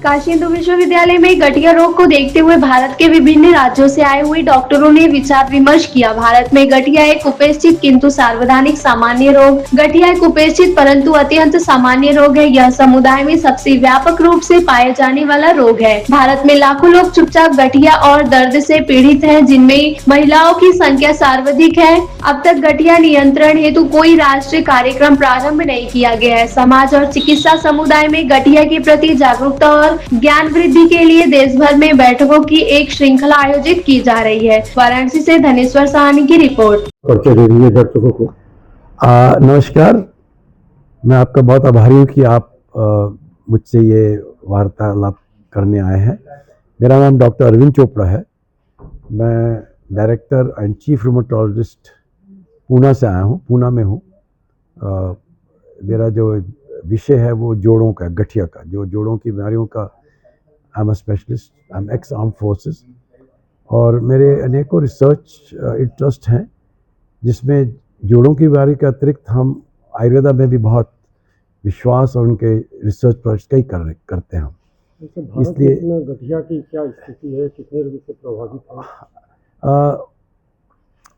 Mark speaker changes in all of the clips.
Speaker 1: काशी हिंदू विश्वविद्यालय में गठिया रोग को देखते हुए भारत के विभिन्न राज्यों से आए हुए डॉक्टरों ने विचार विमर्श किया। भारत में गठिया एक उपेक्षित किंतु सार्वधानिक सामान्य रोग। गठिया एक उपेक्षित परंतु अत्यंत सामान्य रोग है। यह समुदाय में सबसे व्यापक रूप से पाए जाने वाला रोग है। भारत में लाखों लोग चुपचाप गठिया और दर्द से पीड़ित हैं, जिनमें महिलाओं की संख्या सर्वाधिक है। अब तक गठिया नियंत्रण हेतु कोई राष्ट्रीय कार्यक्रम प्रारंभ नहीं किया गया है। समाज और चिकित्सा समुदाय में गठिया के प्रति जागरूकता और ज्ञान वृद्धि के लिए देश भर में बैठकों की एक श्रृंखला आयोजित की जा रही है। वाराणसी से धनेश्वर साहनी की रिपोर्ट।
Speaker 2: दर्शकों को नमस्कार। मैं आपका बहुत आभारी हूँ कि आप मुझसे ये वार्तालाप करने आए हैं। मेरा नाम डॉक्टर अरविंद चोपड़ा है। मैं director and chief rheumatologist Poona से आया हूँ, पूना में हूँ। मेरा जो विषय है वो जोड़ों का, गठिया का, जो जोड़ों की बीमारियों का। I am a specialist, I am x arm forces, और मेरे अनेकों रिसर्च इंटरेस्ट हैं, जिसमें जोड़ों की बीमारी के अतिरिक्त हम आयुर्वेदा में भी बहुत विश्वास और उनके रिसर्च प्रोजेक्ट कई करते हैं।
Speaker 3: इसलिए गठिया की क्या स्थिति है, कितने रोग से प्रभावित है?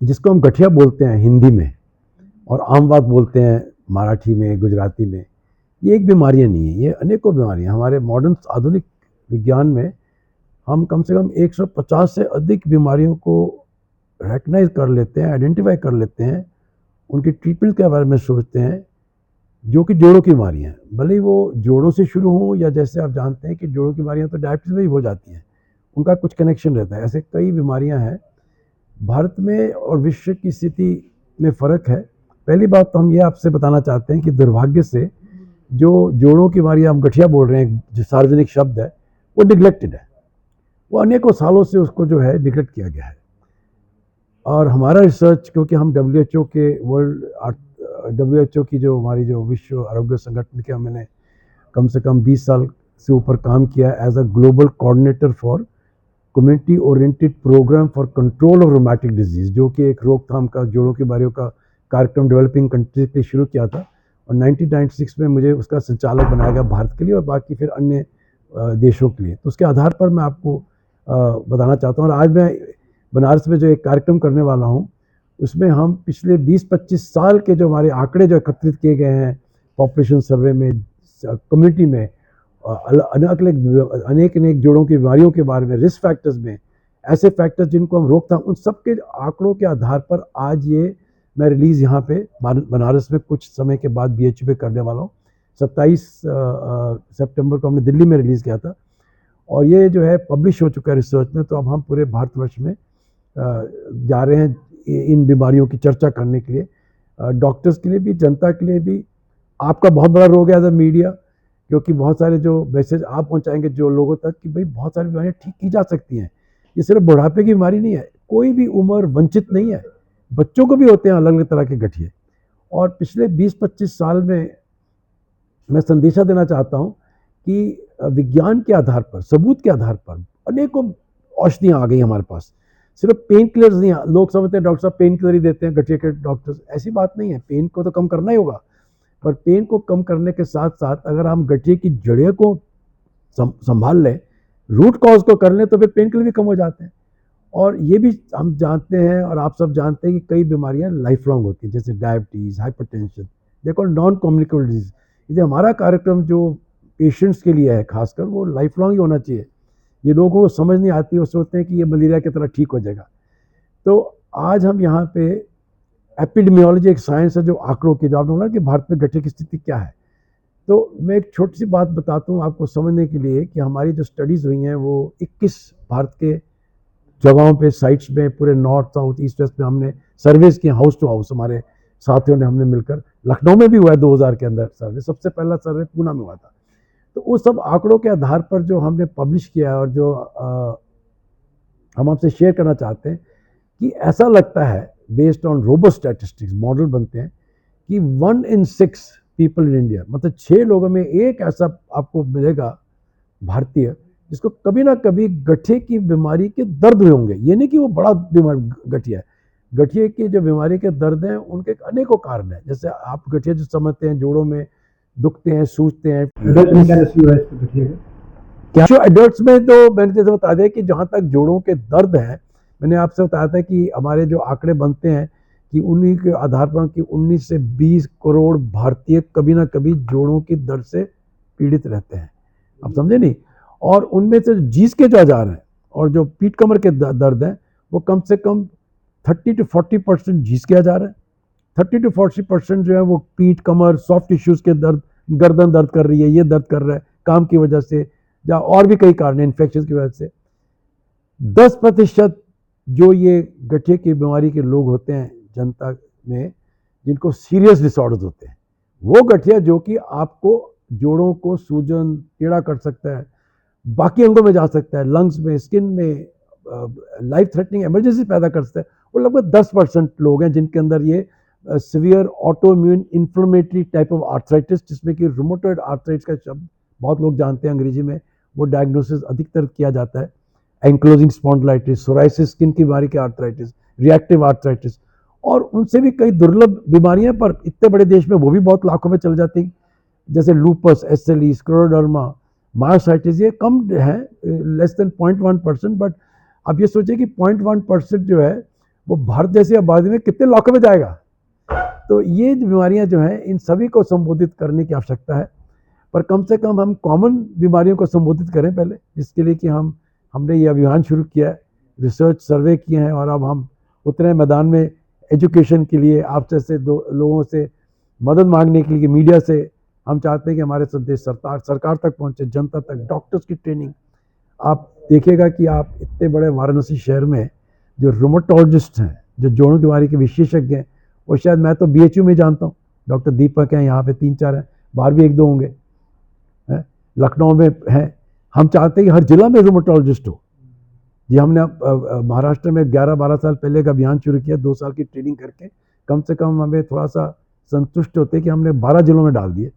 Speaker 2: जिसको हम गठिया बोलते हैं हिंदी में और आम बात बोलते हैं मराठी में, गुजराती में, ये एक बीमारियाँ नहीं है, ये अनेकों बीमारियाँ। हमारे मॉडर्न आधुनिक विज्ञान में हम कम से कम 150 से अधिक बीमारियों को रिकग्नाइज कर लेते हैं, आइडेंटिफाई कर लेते हैं, उनकी ट्रीटमेंट के बारे में सोचते हैं, जो कि जोड़ों की बीमारियाँ हैं। भले ही वो जोड़ों से शुरू हों या जैसे आप जानते हैं कि जोड़ों की बीमारियाँ तो डायबिटीज़ में ही हो जाती हैं, उनका कुछ कनेक्शन रहता है। ऐसे कई बीमारियाँ हैं। भारत में और विश्व की स्थिति में फ़र्क है। पहली बात तो हम ये आपसे बताना चाहते हैं कि दुर्भाग्य से जो जोड़ों की बीमारी हम गठिया बोल रहे हैं, जो सार्वजनिक शब्द है, वो निगलेक्टेड है। वो अनेकों सालों से उसको जो है निगलेक्ट किया गया है। और हमारा रिसर्च, क्योंकि हम WHO के WHO की जो हमारी जो विश्व आरोग्य संगठन के मैंने कम से कम 20 साल से ऊपर काम किया as a global coordinator for community oriented programme for control of rheumatic disease, जो कि एक रोकथाम का जोड़ों की बीमारियों का कार्यक्रम डेवलपिंग कंट्रीज के लिए शुरू किया था। और 1996 में मुझे उसका संचालक बनाया गया भारत के लिए और बाकी फिर अन्य देशों के लिए। तो उसके आधार पर मैं आपको बताना चाहता हूँ। और आज मैं बनारस में जो एक कार्यक्रम करने वाला हूँ, उसमें हम पिछले 20-25 साल के जो हमारे आंकड़े जो एकत्रित किए गए हैं पॉपुलेशन सर्वे में, कम्युनिटी में, अनेक जोड़ों की बीमारियों के बारे में, रिस्क फैक्टर्स में, ऐसे फैक्टर्स जिनको हम रोकथाम, उन सब के आंकड़ों के आधार पर आज ये मैं रिलीज़ यहाँ पे बनारस में कुछ समय के बाद BHU पे करने वाला हूँ। 27 सितंबर को हमने दिल्ली में रिलीज़ किया था और ये जो है पब्लिश हो चुका है रिसर्च में। तो अब हम पूरे भारतवर्ष में जा रहे हैं इन बीमारियों की चर्चा करने के लिए, डॉक्टर्स के लिए भी, जनता के लिए भी। आपका बहुत बड़ा रोग है एज अ मीडिया, क्योंकि बहुत सारे जो मैसेज आप पहुँचाएंगे जो लोगों तक कि भाई बहुत सारी बीमारियाँ ठीक की जा सकती हैं। ये सिर्फ बुढ़ापे की बीमारी नहीं है, कोई भी उम्र वंचित नहीं है। बच्चों को भी होते हैं अलग अलग तरह के गठिए। और पिछले 20-25 साल में मैं संदेशा देना चाहता हूँ कि विज्ञान के आधार पर, सबूत के आधार पर अनेकों औषधियाँ आ गई हमारे पास। सिर्फ पेन किलर्स नहीं। लोग समझते हैं डॉक्टर साहब पेन किलर ही देते हैं गठिए के डॉक्टर्स, ऐसी बात नहीं है। पेन को तो कम करना ही होगा, पर पेन को कम करने के साथ साथ अगर हम गठिए की जड़ें को संभाल लें, रूट कॉज को कर लें, तो फिर पेन किलर भी कम हो जाते हैं। और ये भी हम जानते हैं और आप सब जानते हैं कि कई बीमारियां लाइफ लॉन्ग होती हैं, जैसे डायबिटीज़, हाइपरटेंशन, देखो नॉन कम्युनिकेबल डिजीज। इसलिए हमारा कार्यक्रम जो पेशेंट्स के लिए है खासकर, वो लाइफ लॉन्ग ही होना चाहिए। ये लोगों को समझ नहीं आती, वो सोचते हैं कि ये मलेरिया की तरह ठीक हो जाएगा। तो आज हम यहाँ पे एपिडेमियोलॉजी एक साइंस है जो आंकड़ों की, जो आपने बोला कि भारत में गठिया की स्थिति क्या है। तो मैं एक छोटी सी बात बताता हूँ आपको समझने के लिए कि हमारी जो स्टडीज़ हुई हैं वो 21 भारत के जगहों पे, साइट्स में, पूरे नॉर्थ, साउथ, ईस्ट, वेस्ट में हमने सर्वेज किए, हाउस टू हाउस। हमारे साथियों ने, हमने मिलकर, लखनऊ में भी हुआ है 2000 के अंदर सर्वे, सबसे पहला सर्वे पूना में हुआ था। तो उस सब आंकड़ों के आधार पर जो हमने पब्लिश किया है और जो हम आपसे शेयर करना चाहते हैं कि ऐसा लगता है, based on robust statistics, model बनते हैं कि 1 in 6 पीपल इन इंडिया, मतलब 6 लोगों में एक ऐसा आपको मिलेगा भारतीय जिसको कभी ना कभी गठिए की बीमारी के दर्द हुए होंगे। ये नहीं कि वो बड़ा बीमारी गठिया है। गठिए की जो बीमारी के दर्द हैं उनके अनेकों कारण हैं। जैसे आप गठिया जो समझते हैं, जोड़ों में दुखते हैं, सूजते हैं। क्या जो एडल्ट्स में तो मैंने जैसे बता दिया कि जहाँ तक जोड़ों के दर्द हैं, मैंने आपसे बताया था कि हमारे जो आंकड़े बनते हैं कि उन्हीं के आधार पर कि 19 से 20 करोड़ भारतीय कभी ना कभी जोड़ों की दर्द से पीड़ित रहते हैं। आप समझे नहीं? और उनमें से जीस के जो औजार हैं और जो पीठ कमर के दर्द हैं वो कम से कम 30 to 40% जीस के औजार हैं। 30 to 40% जो है वो पीठ कमर सॉफ्ट टिश्यूज के दर्द, गर्दन दर्द कर रही है, ये दर्द कर रहा है काम की वजह से या और भी कई कारण इन्फेक्शन की वजह से। 10% जो ये गठिया की बीमारी के लोग होते हैं जनता में, जिनको सीरियस डिसऑर्डर्स होते हैं, वो गठिया जो कि आपको जोड़ों को सूजन पीड़ा कर सकता है, बाकी अंगों में जा सकता है, लंग्स में, स्किन में, लाइफ थ्रेटनिंग इमरजेंसी पैदा कर सकता है, वो लगभग 10% लोग हैं जिनके अंदर ये severe auto immune inflammatory type of arthritis, जिसमें कि रूमेटॉइड आर्थराइटिस का शब्द बहुत लोग जानते हैं अंग्रेजी में, वो डायग्नोसिस अधिकतर किया जाता है। एंक्लोजिंग स्पॉन्डिलाइटिस, सोराइसिस, स्किन की बीमारी के आर्थराइटिस, रिएक्टिव आर्थराइटिस, और उनसे भी कई दुर्लभ बीमारियां, पर इतने बड़े देश में वो भी बहुत लाखों में चल जाती हैं, जैसे लूपस, एसएलई, स्क्लेरोडर्मा, मायोसाइटिस, ये कम है, लेस देन 0.1%। बट अब ये सोचिए कि 0.1% जो है वो भारत जैसी आबादी में कितने लाखों में जाएगा। तो ये बीमारियां जो हैं इन सभी को संबोधित करने की आवश्यकता है, पर कम से कम हम कॉमन बीमारियों को संबोधित करें पहले, जिसके लिए कि हमने ये अभियान शुरू किया है, रिसर्च सर्वे किए हैं, और अब हम उतरे मैदान में एजुकेशन के लिए आप जैसे लोगों से मदद मांगने के लिए, मीडिया से। हम चाहते हैं कि हमारे संदेश सरकार तक पहुंचे, जनता तक, डॉक्टर्स की ट्रेनिंग। आप देखिएगा कि आप इतने बड़े वाराणसी शहर में जो रूमेटोलॉजिस्ट हैं, जो जोड़ों की बीमारी के विशेषज्ञ हैं, वो शायद मैं तो बीएचयू में जानता हूँ, डॉक्टर दीपक हैं, यहाँ पे 3-4 हैं, बाहर भी 1-2 होंगे, लखनऊ में हैं। हम चाहते हैं कि हर जिला में रूमेटोलॉजिस्ट हो। जी, हमने महाराष्ट्र में 11-12 साल पहले का अभियान शुरू किया, 2 साल की ट्रेनिंग करके। कम से कम हमें थोड़ा सा संतुष्ट होते कि हमने 12 जिलों में डाल दिए।